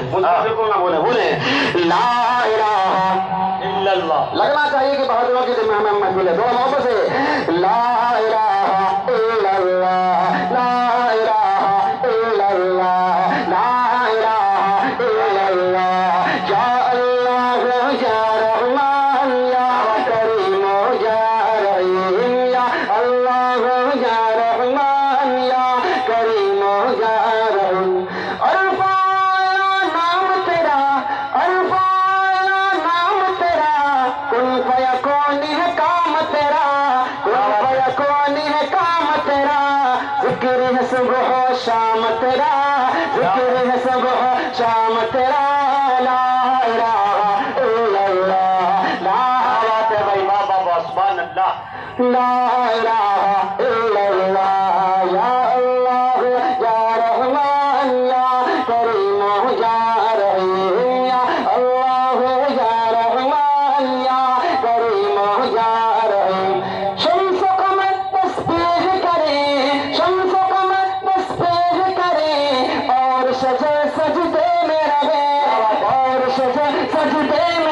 बिल्कुल ना बोले बोले ला इलाहा इल्लल्लाह। लगना चाहिए कि बहादुरों की दिल में महफिल है। थोड़ा मोहब्बत से ला इलाहा इल्लल्लाह ला इलाहा इल्लल्लाह ला इलाहा इल्लल्लाह या अल्लाह या रहमान या करीम या रहीम या अल्लाह या रहमान या करीम या रहीम। अल्फाया नाम तेरा अल्फाया नाम तेरा कुल फयकून है काम तेरा कुल फयकून है काम तेरा जिक्र है सुबह शाम तेरा जिक्र है सुबह शाम तेरा ला इलाहा इल्लल्लाह ला भाई बाबा सुभान अल्लाह ला इलाहा इल्लल्लाह या अल्लाह या रहमान या करीम या रहीम या अल्लाह या रहमान या करीम या रहीम। शम्स कमर तस्बीह करें शम्स कमर तस्बीह करें और सजे सजदे में रहे और सजे सजदे में